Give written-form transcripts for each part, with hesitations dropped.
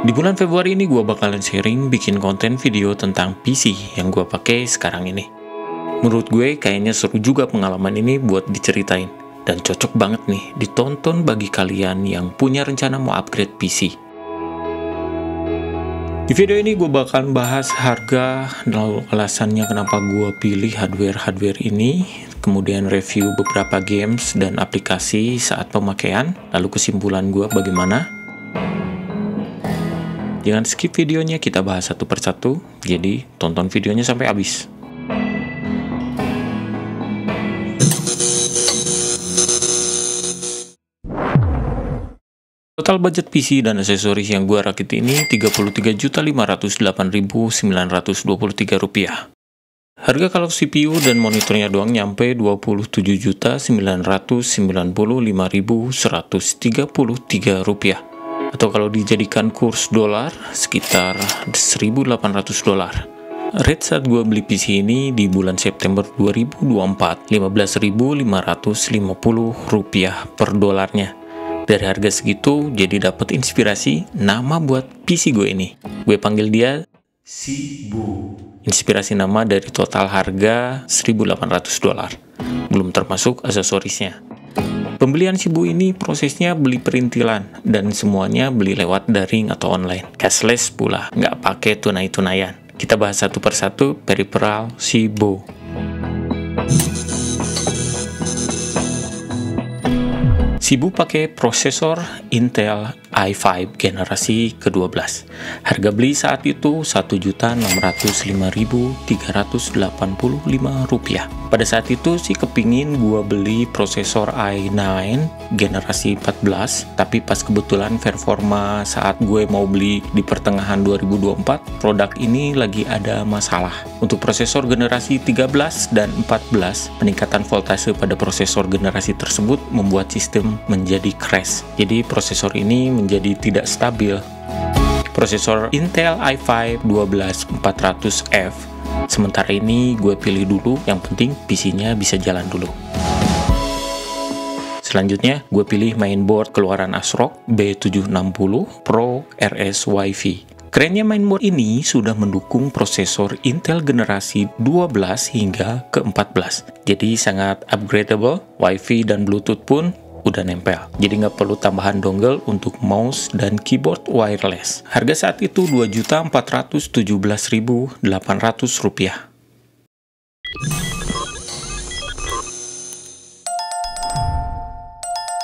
Di bulan Februari ini gue bakalan sharing bikin konten video tentang PC yang gue pakai sekarang ini. Menurut gue kayaknya seru juga pengalaman ini buat diceritain. Dan cocok banget nih ditonton bagi kalian yang punya rencana mau upgrade PC. Di video ini gue bakalan bahas harga, lalu alasannya kenapa gue pilih hardware ini, kemudian review beberapa games dan aplikasi saat pemakaian, lalu kesimpulan gue bagaimana. Jangan skip videonya, kita bahas satu persatu, jadi tonton videonya sampai habis. Total budget PC dan aksesoris yang gue rakit ini Rp33.508.923. Harga kalau CPU dan monitornya doang nyampe Rp27.995.133. Atau kalau dijadikan kurs dolar, sekitar $1.800. Rate saat gue beli PC ini di bulan September 2024, Rp15.550 per dolarnya. Dari harga segitu, jadi dapat inspirasi nama buat PC gue ini. Gue panggil dia Cibo. Inspirasi nama dari total harga $1.800. Belum termasuk aksesorisnya. Pembelian Cibo ini prosesnya beli perintilan dan semuanya beli lewat daring atau online. Cashless pula, nggak pakai tunai-tunaian. Kita bahas satu persatu peripheral Cibo. Cibo pakai prosesor Intel i5 generasi ke-12. Harga beli saat itu Rp1.605.385. Pada saat itu sih kepingin gua beli prosesor i9 generasi 14, tapi pas kebetulan performa saat gue mau beli di pertengahan 2024, produk ini lagi ada masalah. Untuk prosesor generasi 13 dan 14, peningkatan voltase pada prosesor generasi tersebut membuat sistem menjadi crash. Jadi prosesor ini menjadi tidak stabil. Prosesor Intel i5 12400F. Sementara ini gue pilih dulu, yang penting PC-nya bisa jalan dulu. Selanjutnya, gue pilih mainboard keluaran ASRock B760 Pro RS Wi-Fi. Kerennya mainboard ini sudah mendukung prosesor Intel generasi 12 hingga ke-14. Jadi sangat upgradable, Wi-Fi dan Bluetooth pun udah nempel. Jadi nggak perlu tambahan dongle untuk mouse dan keyboard wireless. Harga saat itu Rp2.417.800.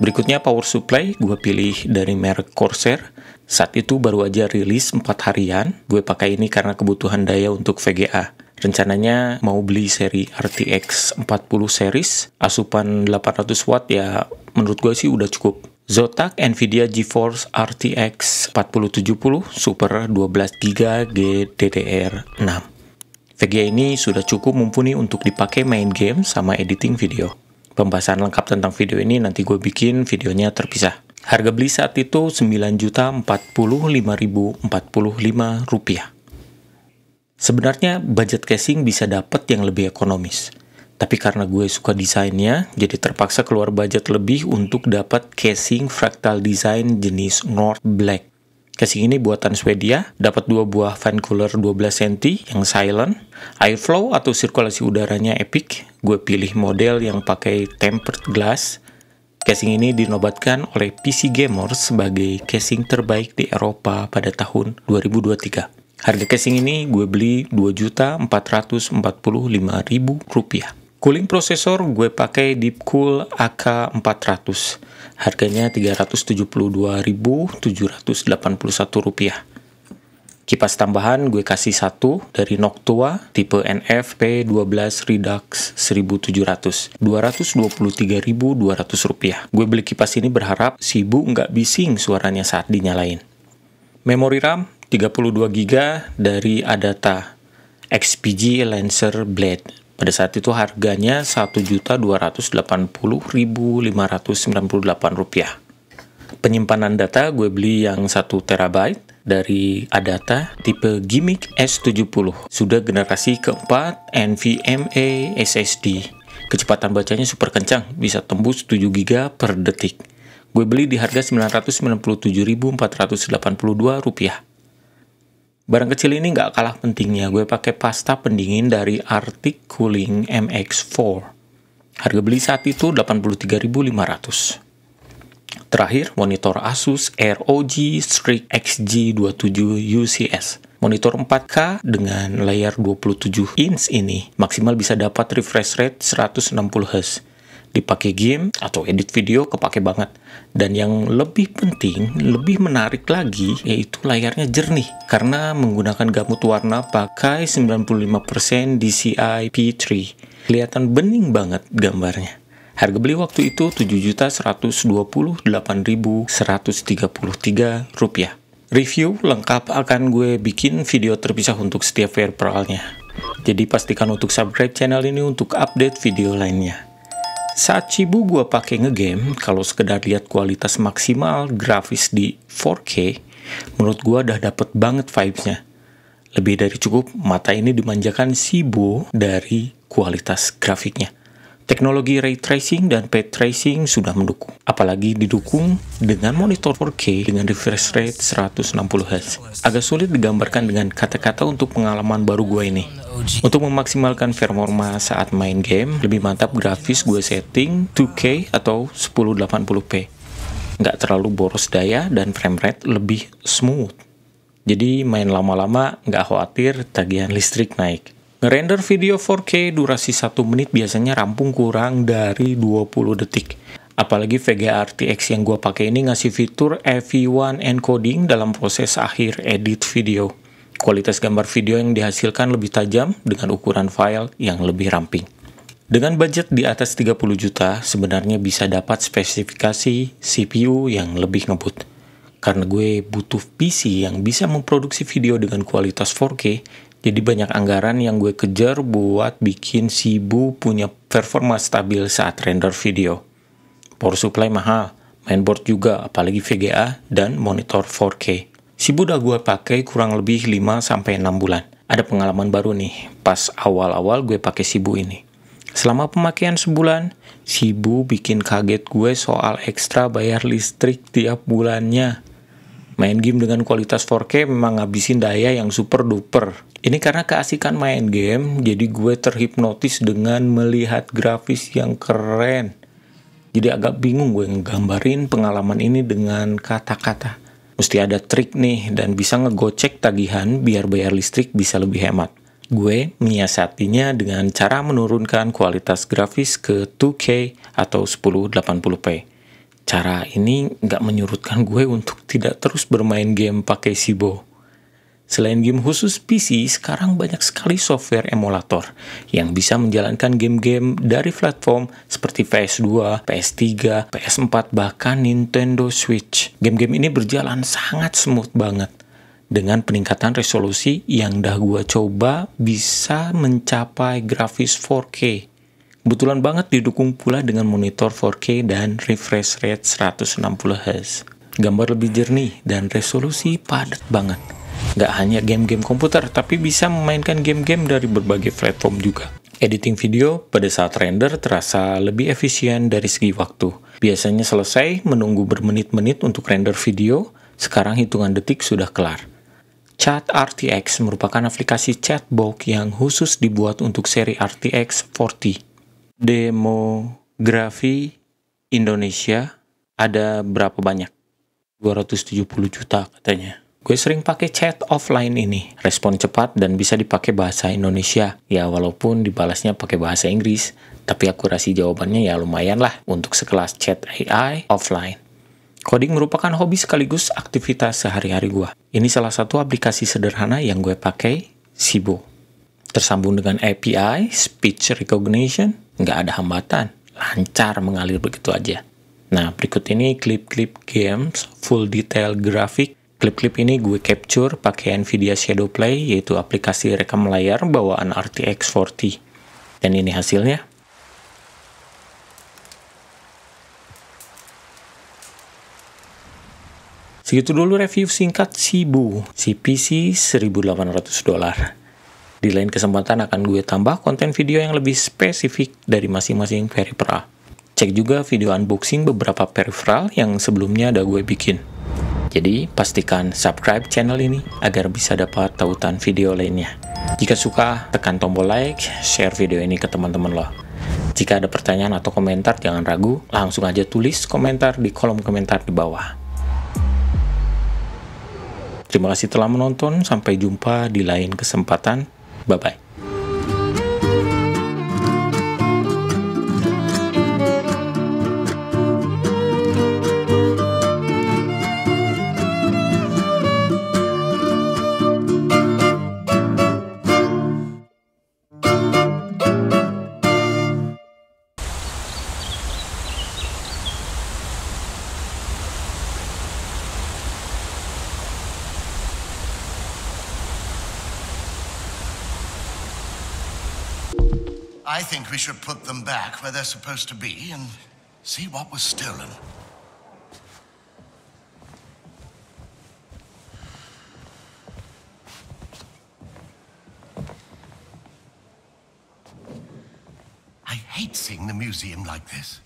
Berikutnya power supply, gue pilih dari merek Corsair. Saat itu baru aja rilis 4 harian. Gue pakai ini karena kebutuhan daya untuk VGA. Rencananya mau beli seri RTX 40 series, asupan 800 watt ya menurut gue sih udah cukup. Zotac Nvidia GeForce RTX 4070 Super 12GB GDDR6. VGA ini sudah cukup mumpuni untuk dipakai main game sama editing video. Pembahasan lengkap tentang video ini nanti gue bikin videonya terpisah. Harga beli saat itu Rp9.045.045. Sebenarnya budget casing bisa dapat yang lebih ekonomis. Tapi karena gue suka desainnya, jadi terpaksa keluar budget lebih untuk dapat casing fractal design jenis North Black. Casing ini buatan Swedia, dapat 2 buah fan cooler 12 cm yang silent, airflow atau sirkulasi udaranya epic. Gue pilih model yang pakai tempered glass. Casing ini dinobatkan oleh PC Gamer sebagai casing terbaik di Eropa pada tahun 2023. Harga casing ini gue beli Rp2.445.000. Cooling prosesor gue pakai Deepcool AK400. Harganya Rp372.781. Kipas tambahan gue kasih satu dari Noctua tipe NF P12 Redux 1700. Rp223.200. Gue beli kipas ini berharap Cibo nggak bising suaranya saat dinyalain. Memori RAM 32GB dari Adata XPG Lancer Blade. Pada saat itu harganya Rp1.280.598. Penyimpanan data gue beli yang 1 TB dari Adata tipe Gimmick S70. Sudah generasi keempat NVMe SSD. Kecepatan bacanya super kencang, bisa tembus 7GB per detik. Gue beli di harga Rp997.482. Barang kecil ini nggak kalah pentingnya, gue pakai pasta pendingin dari Arctic Cooling MX4. Harga beli saat itu Rp83.500. Terakhir, monitor Asus ROG Strix XG27 UCS. Monitor 4K dengan layar 27 inch ini maksimal bisa dapat refresh rate 160Hz. Dipakai game atau edit video kepake banget. Dan yang lebih penting, lebih menarik lagi, yaitu layarnya jernih karena menggunakan gamut warna pakai 95% DCI P3. Kelihatan bening banget gambarnya. Harga beli waktu itu Rp7.128.133. Review lengkap akan gue bikin video terpisah untuk setiap peripheralnya. Jadi pastikan untuk subscribe channel ini untuk update video lainnya. Saat Cibu gue pakai ngegame, kalau sekedar lihat kualitas maksimal grafis di 4K, menurut gue udah dapet banget vibes-nya. Lebih dari cukup, mata ini dimanjakan Cibu dari kualitas grafiknya. Teknologi ray tracing dan path tracing sudah mendukung. Apalagi didukung dengan monitor 4K dengan refresh rate 160Hz. Agak sulit digambarkan dengan kata-kata untuk pengalaman baru gue ini. Untuk memaksimalkan performa saat main game, lebih mantap grafis gue setting 2K atau 1080p. Nggak terlalu boros daya dan frame rate lebih smooth. Jadi main lama-lama nggak khawatir tagihan listrik naik. Ngerender video 4K durasi 1 menit biasanya rampung kurang dari 20 detik. Apalagi VGA RTX yang gue pakai ini ngasih fitur AV1 encoding dalam proses akhir edit video. Kualitas gambar video yang dihasilkan lebih tajam dengan ukuran file yang lebih ramping. Dengan budget di atas 30 juta, sebenarnya bisa dapat spesifikasi CPU yang lebih ngebut. Karena gue butuh PC yang bisa memproduksi video dengan kualitas 4K, jadi banyak anggaran yang gue kejar buat bikin Cibu punya performa stabil saat render video. Power supply mahal, mainboard juga, apalagi VGA dan monitor 4K. Cibu udah gue pakai kurang lebih 5-6 bulan. Ada pengalaman baru nih, pas awal-awal gue pakai Cibu ini. Selama pemakaian sebulan, Cibu bikin kaget gue soal ekstra bayar listrik tiap bulannya. Main game dengan kualitas 4K memang ngabisin daya yang super duper. Ini karena keasikan main game, jadi gue terhipnotis dengan melihat grafis yang keren. Jadi agak bingung gue ngegambarin pengalaman ini dengan kata-kata. Mesti ada trik nih dan bisa ngegocek tagihan biar bayar listrik bisa lebih hemat. Gue menyiasatinya dengan cara menurunkan kualitas grafis ke 2K atau 1080p. Cara ini nggak menyurutkan gue untuk tidak terus bermain game pakai Cibu. Selain game khusus PC, sekarang banyak sekali software emulator yang bisa menjalankan game-game dari platform seperti PS2, PS3, PS4, bahkan Nintendo Switch. Game-game ini berjalan sangat smooth banget. Dengan peningkatan resolusi yang dah gue coba bisa mencapai grafis 4K. Kebetulan banget didukung pula dengan monitor 4K dan refresh rate 160Hz. Gambar lebih jernih dan resolusi padat banget. Nggak hanya game-game komputer, tapi bisa memainkan game-game dari berbagai platform juga. Editing video pada saat render terasa lebih efisien dari segi waktu. Biasanya selesai menunggu bermenit-menit untuk render video, sekarang hitungan detik sudah kelar. Chat RTX merupakan aplikasi chatbot yang khusus dibuat untuk seri RTX 40. Demografi Indonesia ada berapa banyak? 270 juta katanya. Gue sering pakai chat offline ini, respon cepat dan bisa dipakai bahasa Indonesia. Ya walaupun dibalasnya pakai bahasa Inggris, tapi akurasi jawabannya ya lumayan lah untuk sekelas chat AI offline. Coding merupakan hobi sekaligus aktivitas sehari-hari gue. Ini salah satu aplikasi sederhana yang gue pakai, Cibu. Tersambung dengan API, Speech Recognition, nggak ada hambatan, lancar mengalir begitu aja. Nah, berikut ini klip-klip games, full detail grafik. Klip-klip ini gue capture pakai Nvidia Shadowplay, yaitu aplikasi rekam layar bawaan RTX 40. Dan ini hasilnya. Segitu dulu review singkat Cibu CPC $1.800. Di lain kesempatan akan gue tambah konten video yang lebih spesifik dari masing-masing peripheral. Cek juga video unboxing beberapa peripheral yang sebelumnya ada gue bikin. Jadi, pastikan subscribe channel ini agar bisa dapat tautan video lainnya. Jika suka, tekan tombol like, share video ini ke teman-teman lo. Jika ada pertanyaan atau komentar, jangan ragu, langsung aja tulis komentar di kolom komentar di bawah. Terima kasih telah menonton, sampai jumpa di lain kesempatan. Bye-bye. I think we should put them back where they're supposed to be and see what was stolen. I hate seeing the museum like this.